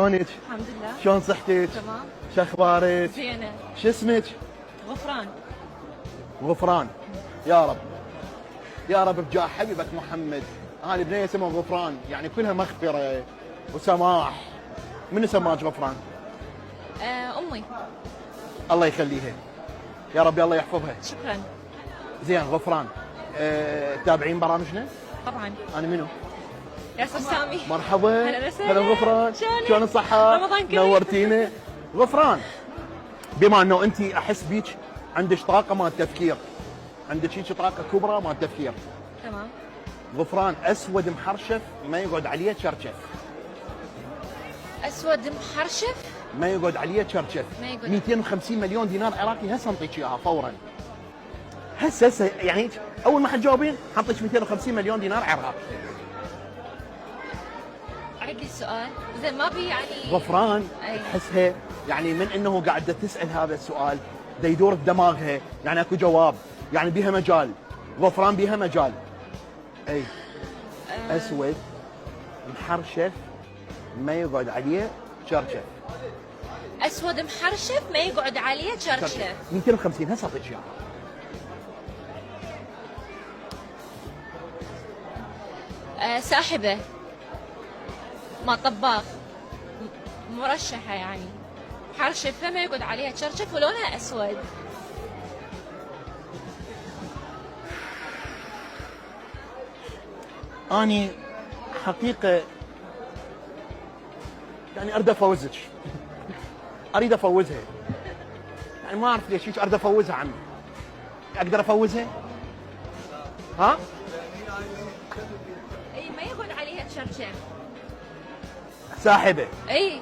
شلونك؟ الحمد لله. شلون صحتك؟ تمام. شو اخبارك؟ زينة. شو اسمك؟ غفران. غفران. يا رب يا رب بجاه حبيبك محمد، هذه بنيه اسمها غفران، يعني كلها مغفره وسماح. من سماك غفران؟ أمي. الله يخليها يا رب، الله يحفظها. شكرا. زين غفران، تابعين برامجنا؟ طبعا. انا منو؟ ياسر سامي. مرحبا. هلا وسهلا. هلا غفران، شلونك؟ شلون الصحة؟ رمضان كريم. نورتينا. غفران، بما انه انت احس بيك عندك طاقة مال تفكير، عندك هيك طاقة كبرى مال تفكير. تمام. غفران، اسود محرشف ما يقعد عليه شرشف. أسود محرشف. ما يقعد عليه شرشف. ما يقعد. 250 مليون دينار عراقي هسه نعطيك اياها فورا. هسه يعني اول ما حتجاوبين حنطيك 250 مليون دينار عراقي. عيد لي السؤال. زين ما بي يعني. غفران أي. تحسها يعني من انه قاعده تسال هذا السؤال دا يدور بدماغها، يعني اكو جواب، يعني بيها مجال. غفران بيها مجال. اي. اسود محرشف ما يقعد عليه شرشف. أسود محرشف ما يقعد عليه شرشف. 250 هسه اعطيك اياها. ساحبة. ما طباخ. مرشحة يعني. محرشفة ما يقعد عليها شرشف ولونها أسود. اني حقيقه يعني اريد افوزك. اريد افوزها، يعني ما اعرف ليش هيك اريد افوزها عمي. اقدر افوزها؟ ها؟ اي ما يقعد عليها شرشف. ساحبه. اي.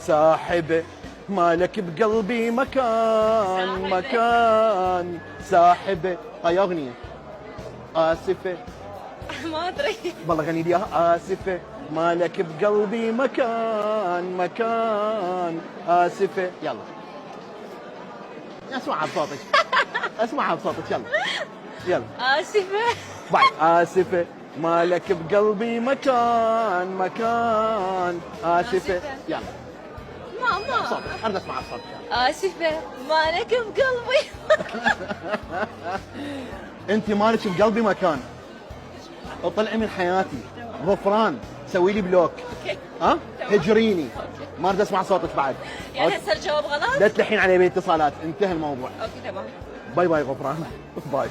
ساحبه مالك بقلبي مكان. ساحبة. مكان ساحبه. هاي اغنيه. اسفه. ما ادري. والله غني لي اياها. اسفه مالك بقلبي مكان. مكان اسفه. يلا اسمعها بصوتك. اسمعها بصوتك. يلا يلا. آسفة. باي. اسفه مالك بقلبي مكان. مكان اسفه. آسفة. يلا ما صوتك اريد اسمع الصوت. آسفة مالك بقلبي. انت مالك بقلبي مكان، اطلعي من حياتي. غفران سوي لي بلوك. اوكي. ها تمام. هجريني. ما اريد اسمع صوتك بعد. يعني هسه الجواب غلط؟ لا تلحين علي باتصالات، انتهى الموضوع. اوكي تمام. باي باي غفران. باي.